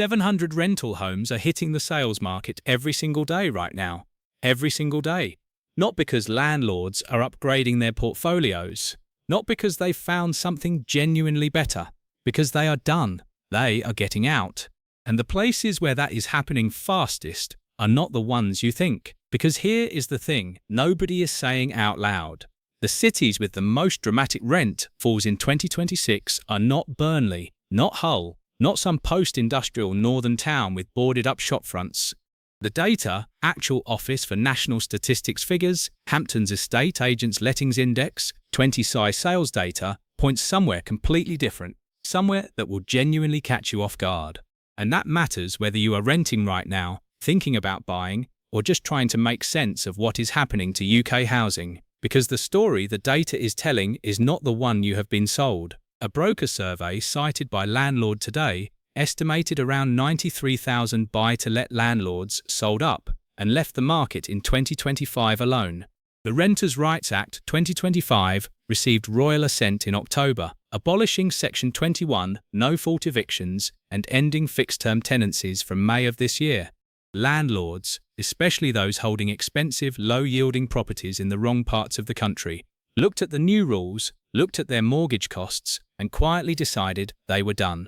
700 rental homes are hitting the sales market every single day right now. Every single day. Not because landlords are upgrading their portfolios. Not because they've found something genuinely better. Because they are done. They are getting out. And the places where that is happening fastest are not the ones you think. Because here is the thing nobody is saying out loud. The cities with the most dramatic rent falls in 2026 are not Burnley, not Hull, not some post-industrial northern town with boarded-up shopfronts. The data, actual Office for National Statistics figures, Hamptons Estate Agents Lettings Index, TwentyCi sales data, points somewhere completely different, somewhere that will genuinely catch you off guard. And that matters whether you are renting right now, thinking about buying, or just trying to make sense of what is happening to UK housing. Because the story the data is telling is not the one you have been sold. A broker survey cited by Landlord today estimated around 93,000 buy-to-let landlords sold up and left the market in 2025 alone. The Renters' Rights Act 2025 received royal assent in October, abolishing Section 21, no-fault evictions, and ending fixed-term tenancies from May of this year. Landlords, especially those holding expensive, low-yielding properties in the wrong parts of the country, looked at the new rules, looked at their mortgage costs, and quietly decided they were done.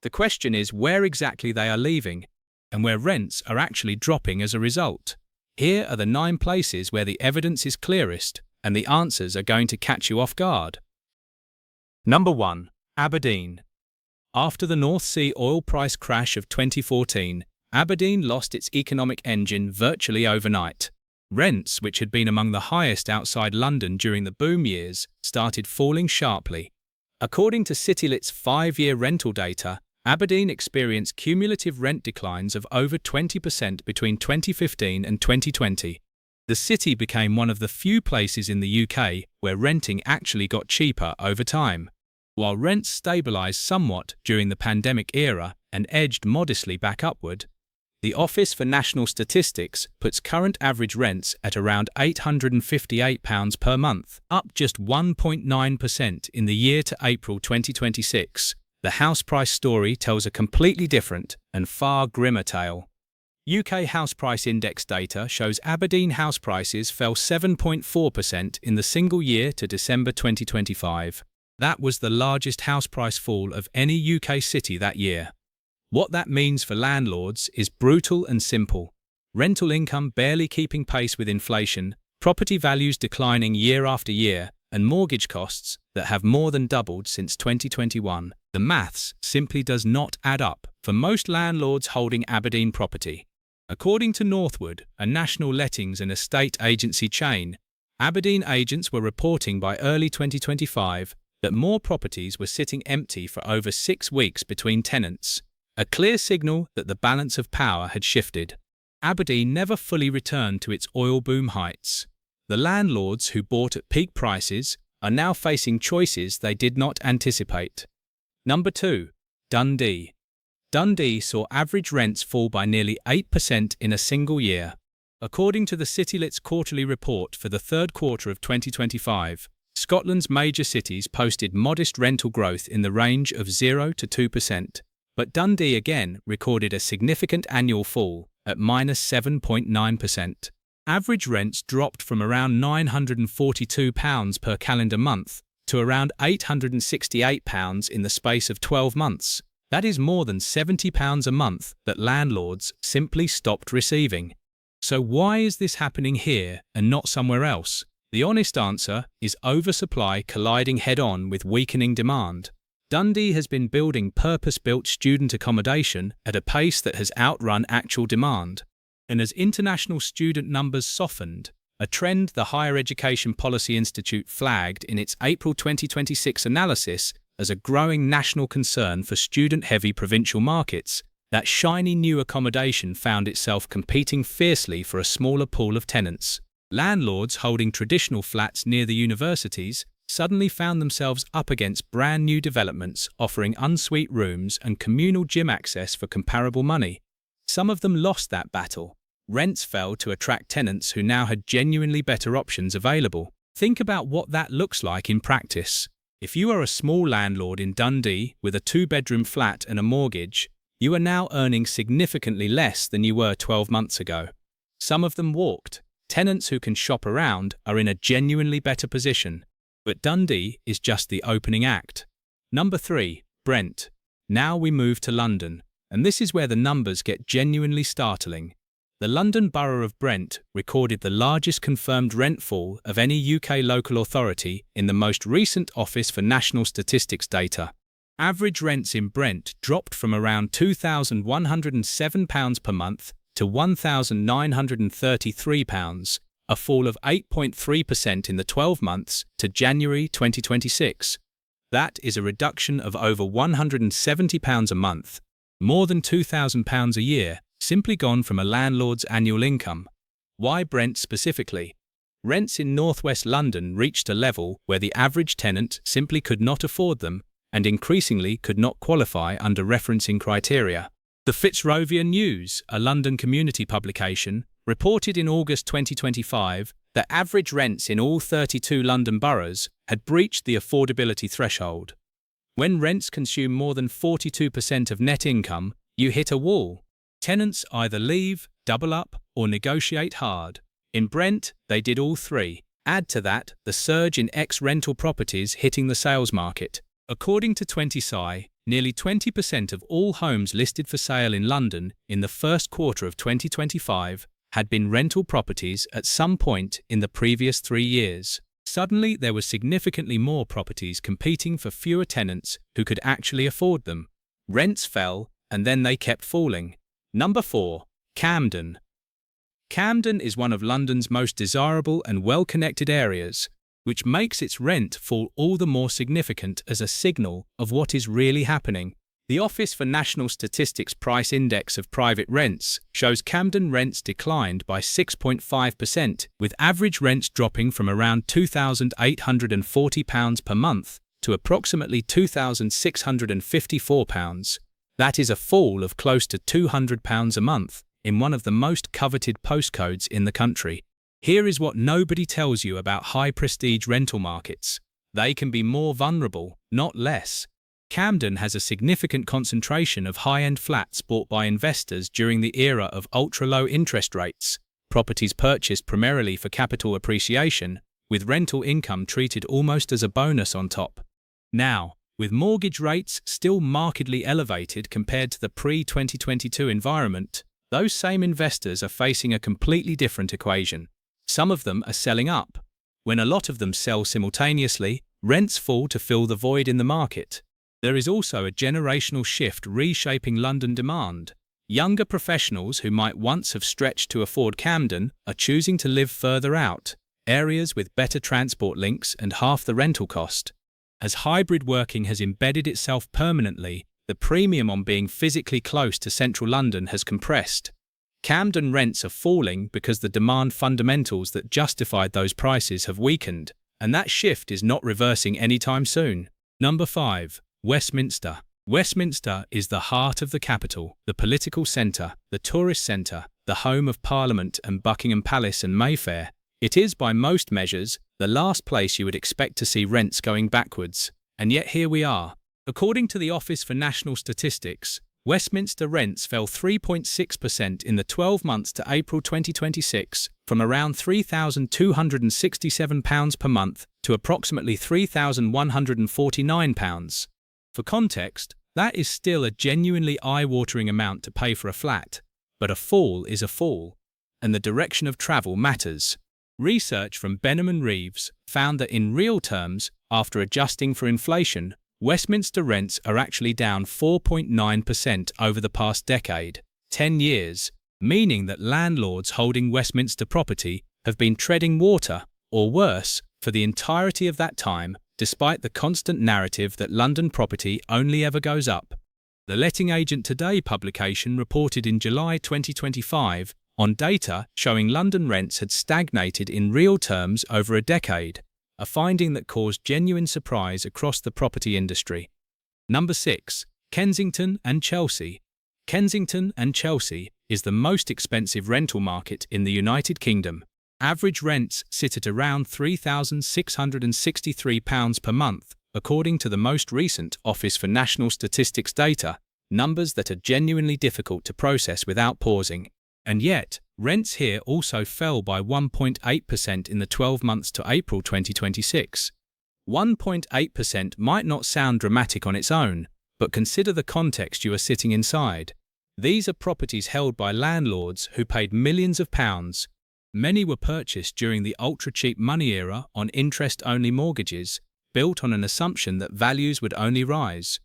The question is where exactly they are leaving, and where rents are actually dropping as a result. Here are the 9 places where the evidence is clearest, and the answers are going to catch you off guard. Number 1. Aberdeen. After the North Sea oil price crash of 2014, Aberdeen lost its economic engine virtually overnight. Rents, which had been among the highest outside London during the boom years, started falling sharply. According to Citylets' 5-year rental data, Aberdeen experienced cumulative rent declines of over 20% between 2015 and 2020. The city became one of the few places in the UK where renting actually got cheaper over time. While rents stabilised somewhat during the pandemic era and edged modestly back upward, the Office for National Statistics puts current average rents at around £858 per month, up just 1.9% in the year to April 2026. The house price story tells a completely different and far grimmer tale. UK House Price Index data shows Aberdeen house prices fell 7.4% in the single year to December 2025. That was the largest house price fall of any UK city that year. What that means for landlords is brutal and simple. Rental income barely keeping pace with inflation, property values declining year after year, and mortgage costs that have more than doubled since 2021. The maths simply does not add up for most landlords holding Aberdeen property. According to Northwood, a national lettings and estate agency chain, Aberdeen agents were reporting by early 2025 that more properties were sitting empty for over 6 weeks between tenants. A clear signal that the balance of power had shifted. Aberdeen never fully returned to its oil boom heights. The landlords who bought at peak prices are now facing choices they did not anticipate. Number 2. Dundee. Dundee saw average rents fall by nearly 8% in a single year. According to the Citylets quarterly report for the third quarter of 2025, Scotland's major cities posted modest rental growth in the range of 0 to 2%. But Dundee again recorded a significant annual fall at -7.9%. Average rents dropped from around £942 per calendar month to around £868 in the space of 12 months. That is more than £70 a month that landlords simply stopped receiving. So why is this happening here and not somewhere else? The honest answer is oversupply colliding head-on with weakening demand. Dundee has been building purpose-built student accommodation at a pace that has outrun actual demand. And as international student numbers softened, a trend the Higher Education Policy Institute flagged in its April 2026 analysis as a growing national concern for student-heavy provincial markets, that shiny new accommodation found itself competing fiercely for a smaller pool of tenants. Landlords holding traditional flats near the universities suddenly found themselves up against brand new developments offering ensuite rooms and communal gym access for comparable money. Some of them lost that battle. Rents fell to attract tenants who now had genuinely better options available. Think about what that looks like in practice. If you are a small landlord in Dundee with a 2-bedroom flat and a mortgage, you are now earning significantly less than you were 12 months ago. Some of them walked. Tenants who can shop around are in a genuinely better position. But Dundee is just the opening act. Number 3, Brent. Now we move to London, and this is where the numbers get genuinely startling. The London Borough of Brent recorded the largest confirmed rent fall of any UK local authority in the most recent Office for National Statistics data. Average rents in Brent dropped from around £2,107 per month to £1,933, a fall of 8.3% in the 12 months to January 2026. That is a reduction of over £170 a month, more than £2,000 a year, simply gone from a landlord's annual income. Why Brent specifically? Rents in northwest London reached a level where the average tenant simply could not afford them and increasingly could not qualify under referencing criteria. The Fitzrovia News, a London community publication, reported in August 2025 that average rents in all 32 London boroughs had breached the affordability threshold. When rents consume more than 42% of net income, you hit a wall. Tenants either leave, double up, or negotiate hard. In Brent, they did all three. Add to that the surge in ex-rental properties hitting the sales market. According to TwentyCi, nearly 20% of all homes listed for sale in London in the first quarter of 2025 had been rental properties at some point in the previous 3 years. Suddenly, there were significantly more properties competing for fewer tenants who could actually afford them. Rents fell, and then they kept falling. Number 4. Camden. Camden is one of London's most desirable and well-connected areas, which makes its rent fall all the more significant as a signal of what is really happening. The Office for National Statistics Price Index of private rents shows Camden rents declined by 6.5%, with average rents dropping from around £2,840 per month to approximately £2,654. That is a fall of close to £200 a month in one of the most coveted postcodes in the country. Here is what nobody tells you about high-prestige rental markets. They can be more vulnerable, not less. Camden has a significant concentration of high-end flats bought by investors during the era of ultra-low interest rates, properties purchased primarily for capital appreciation, with rental income treated almost as a bonus on top. Now, with mortgage rates still markedly elevated compared to the pre-2022 environment, those same investors are facing a completely different equation. Some of them are selling up. When a lot of them sell simultaneously, rents fall to fill the void in the market. There is also a generational shift reshaping London demand. Younger professionals who might once have stretched to afford Camden are choosing to live further out, areas with better transport links and half the rental cost. As hybrid working has embedded itself permanently, the premium on being physically close to central London has compressed. Camden rents are falling because the demand fundamentals that justified those prices have weakened, and that shift is not reversing anytime soon. Number 5. Westminster. Westminster is the heart of the capital, the political centre, the tourist centre, the home of Parliament and Buckingham Palace and Mayfair. It is, by most measures, the last place you would expect to see rents going backwards. And yet here we are. According to the Office for National Statistics, Westminster rents fell 3.6% in the 12 months to April 2026, from around £3,267 per month to approximately £3,149. For context, that is still a genuinely eye-watering amount to pay for a flat. But a fall is a fall, and the direction of travel matters. Research from Benham and Reeves found that in real terms, after adjusting for inflation, Westminster rents are actually down 4.9% over the past decade, 10 years, meaning that landlords holding Westminster property have been treading water, or worse, for the entirety of that time, despite the constant narrative that London property only ever goes up. The Letting Agent Today publication reported in July 2025 on data showing London rents had stagnated in real terms over a decade, a finding that caused genuine surprise across the property industry. Number 6. Kensington and Chelsea. Kensington and Chelsea is the most expensive rental market in the United Kingdom. Average rents sit at around £3,663 per month, according to the most recent Office for National Statistics data. numbers that are genuinely difficult to process without pausing. And yet, rents here also fell by 1.8% in the 12 months to April 2026. 1.8% might not sound dramatic on its own, but consider the context you are sitting inside. These are properties held by landlords who paid millions of pounds. Many were purchased during the ultra-cheap money era on interest-only mortgages, built on an assumption that values would only rise.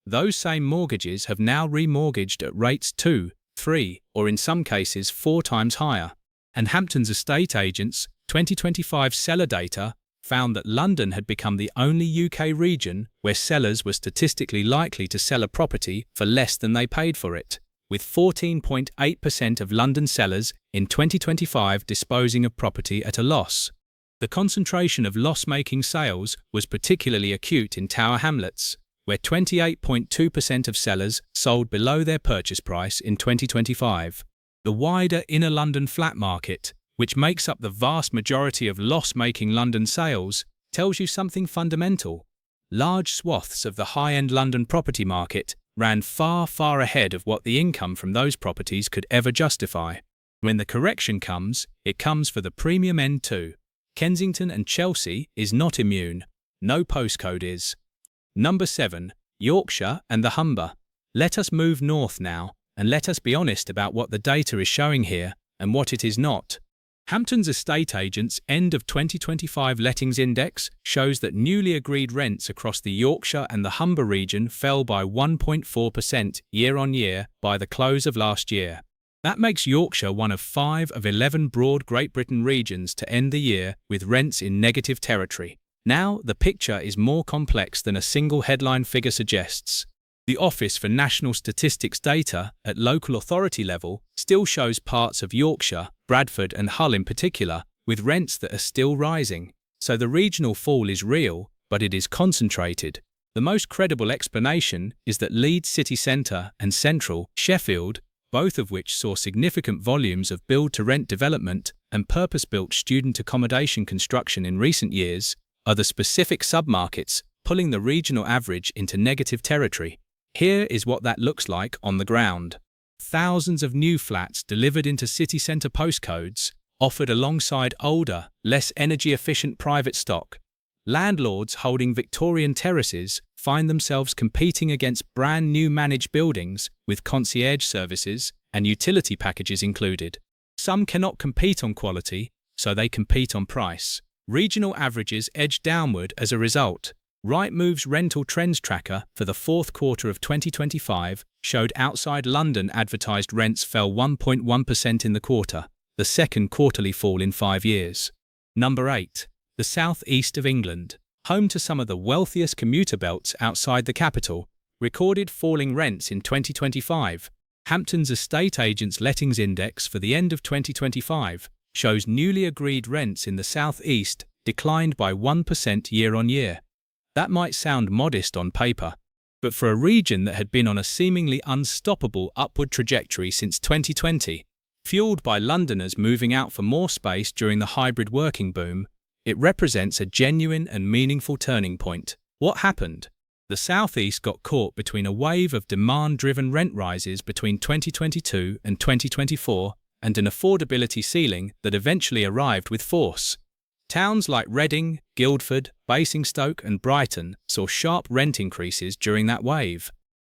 Those same mortgages have now remortgaged at rates 2, 3, or in some cases 4 times higher. And Hamptons Estate Agents' 2025 seller data found that London had become the only UK region where sellers were statistically likely to sell a property for less than they paid for it, with 14.8% of London sellers in 2025 disposing of property at a loss. The concentration of loss-making sales was particularly acute in Tower Hamlets, where 28.2% of sellers sold below their purchase price in 2025. The wider inner London flat market, which makes up the vast majority of loss-making London sales, tells you something fundamental. Large swaths of the high-end London property market ran far, far ahead of what the income from those properties could ever justify. When the correction comes, it comes for the premium end too. Kensington and Chelsea is not immune. No postcode is. Number 7. Yorkshire and the Humber. Let us move north now, and let us be honest about what the data is showing here and what it is not. Hamptons Estate Agents' end of 2025 lettings index shows that newly agreed rents across the Yorkshire and the Humber region fell by 1.4% year-on-year by the close of last year. That makes Yorkshire one of 5 of 11 broad Great Britain regions to end the year with rents in negative territory. Now, the picture is more complex than a single headline figure suggests. The Office for National Statistics data at local authority level still shows parts of Yorkshire, Bradford and Hull in particular, with rents that are still rising. So the regional fall is real, but it is concentrated. The most credible explanation is that Leeds city centre and central Sheffield, both of which saw significant volumes of build-to-rent development and purpose-built student accommodation construction in recent years, are the specific submarkets pulling the regional average into negative territory. Here is what that looks like on the ground. Thousands of new flats delivered into city centre postcodes, offered alongside older, less energy-efficient private stock. Landlords holding Victorian terraces find themselves competing against brand new managed buildings with concierge services and utility packages included. Some cannot compete on quality, so they compete on price. Regional averages edge downward as a result. Rightmove's rental trends tracker for the fourth quarter of 2025 showed outside London advertised rents fell 1.1% in the quarter, the second quarterly fall in 5 years. Number 8. The South East of England, home to some of the wealthiest commuter belts outside the capital, recorded falling rents in 2025. Hamptons Estate Agents' lettings index for the end of 2025 shows newly agreed rents in the South East declined by 1% year-on-year. That might sound modest on paper, but for a region that had been on a seemingly unstoppable upward trajectory since 2020, fueled by Londoners moving out for more space during the hybrid working boom, it represents a genuine and meaningful turning point. What happened? The South East got caught between a wave of demand-driven rent rises between 2022 and 2024 and an affordability ceiling that eventually arrived with force. Towns like Reading, Guildford, Basingstoke and Brighton saw sharp rent increases during that wave.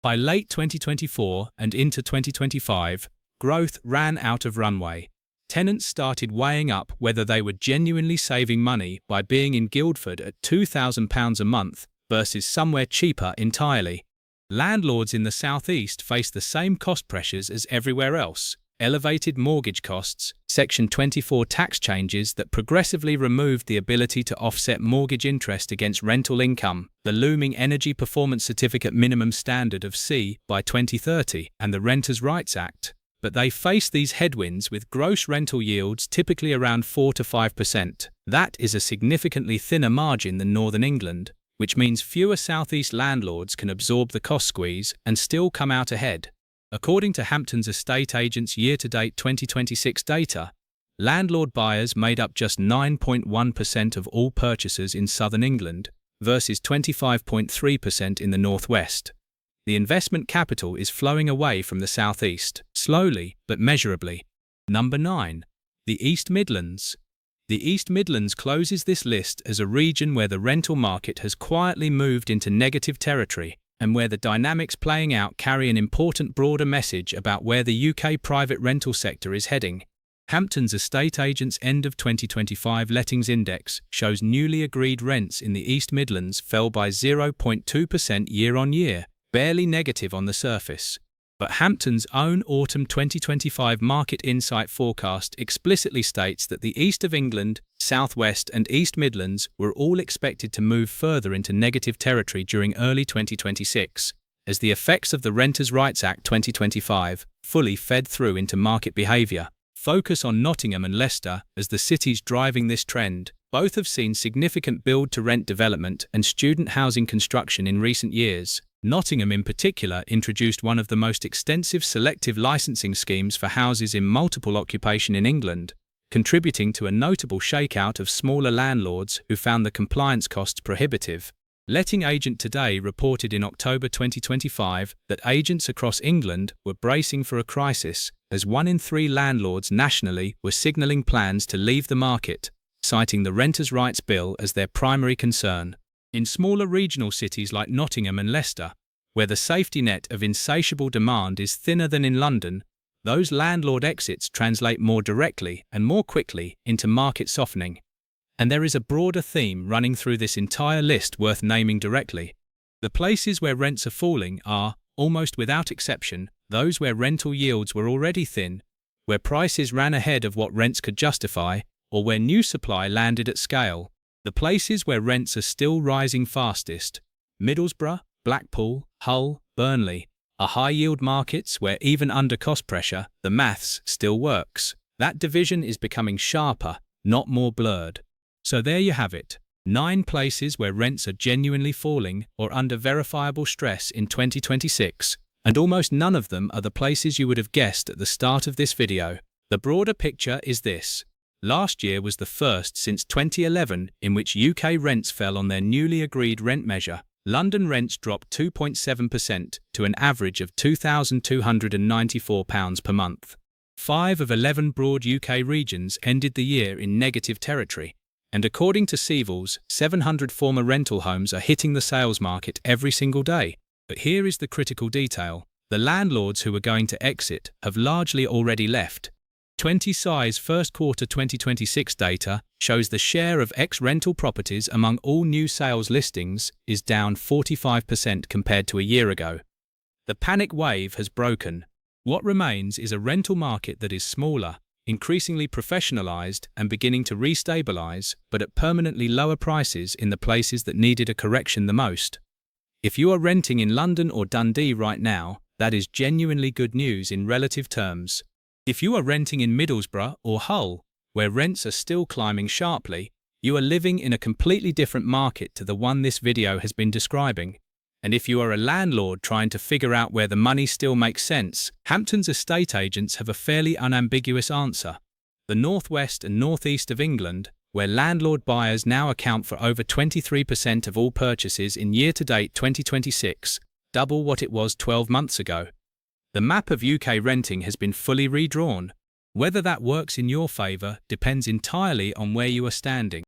By late 2024 and into 2025, growth ran out of runway. Tenants started weighing up whether they were genuinely saving money by being in Guildford at £2,000 a month versus somewhere cheaper entirely. Landlords in the South East faced the same cost pressures as everywhere else. Elevated mortgage costs, Section 24 tax changes that progressively removed the ability to offset mortgage interest against rental income, the looming Energy Performance Certificate minimum standard of C by 2030, and the Renters' Rights Act. But they face these headwinds with gross rental yields typically around 4 to 5%. That is a significantly thinner margin than Northern England, which means fewer South East landlords can absorb the cost squeeze and still come out ahead. According to Hamptons Estate Agents' year-to-date 2026 data, landlord buyers made up just 9.1% of all purchases in southern England versus 25.3% in the northwest. The investment capital is flowing away from the southeast, slowly but measurably. Number 9. The East Midlands. The East Midlands closes this list as a region where the rental market has quietly moved into negative territory, and where the dynamics playing out carry an important broader message about where the UK private rental sector is heading. Hamptons Estate Agents' end of 2025 lettings index shows newly agreed rents in the East Midlands fell by 0.2% year-on-year, barely negative on the surface. But Hamptons' own autumn 2025 market insight forecast explicitly states that the East of England, South West and East Midlands were all expected to move further into negative territory during early 2026, as the effects of the Renters' Rights Act 2025 fully fed through into market behaviour. Focus on Nottingham and Leicester as the cities driving this trend. Both have seen significant build-to-rent development and student housing construction in recent years. Nottingham in particular introduced one of the most extensive selective licensing schemes for houses in multiple occupation in England, contributing to a notable shakeout of smaller landlords who found the compliance costs prohibitive. Letting Agent Today reported in October 2025 that agents across England were bracing for a crisis, as 1 in 3 landlords nationally were signalling plans to leave the market, citing the Renters' Rights Bill as their primary concern. In smaller regional cities like Nottingham and Leicester, where the safety net of insatiable demand is thinner than in London, those landlord exits translate more directly and more quickly into market softening. And there is a broader theme running through this entire list worth naming directly. The places where rents are falling are, almost without exception, those where rental yields were already thin, where prices ran ahead of what rents could justify, or where new supply landed at scale. The places where rents are still rising fastest, Middlesbrough, Blackpool, Hull, Burnley, are high-yield markets where even under cost pressure, the maths still works. That division is becoming sharper, not more blurred. So there you have it. 9 places where rents are genuinely falling or under verifiable stress in 2026, and almost none of them are the places you would have guessed at the start of this video. The broader picture is this. Last year was the first since 2011 in which UK rents fell on their newly agreed rent measure. London rents dropped 2.7% to an average of £2,294 per month. 5 of 11 broad UK regions ended the year in negative territory. And according to Savills, 700 former rental homes are hitting the sales market every single day. But here is the critical detail. The landlords who are going to exit have largely already left. 20Ci's first quarter 2026 data shows the share of ex-rental properties among all new sales listings is down 45% compared to a year ago. The panic wave has broken. What remains is a rental market that is smaller, increasingly professionalized and beginning to restabilize, but at permanently lower prices in the places that needed a correction the most. If you are renting in London or Dundee right now, that is genuinely good news in relative terms. If you are renting in Middlesbrough or Hull, where rents are still climbing sharply, you are living in a completely different market to the one this video has been describing. And if you are a landlord trying to figure out where the money still makes sense, Hamptons Estate Agents have a fairly unambiguous answer. The northwest and northeast of England, where landlord buyers now account for over 23% of all purchases in year-to-date 2026, double what it was 12 months ago. The map of UK renting has been fully redrawn. Whether that works in your favour depends entirely on where you are standing.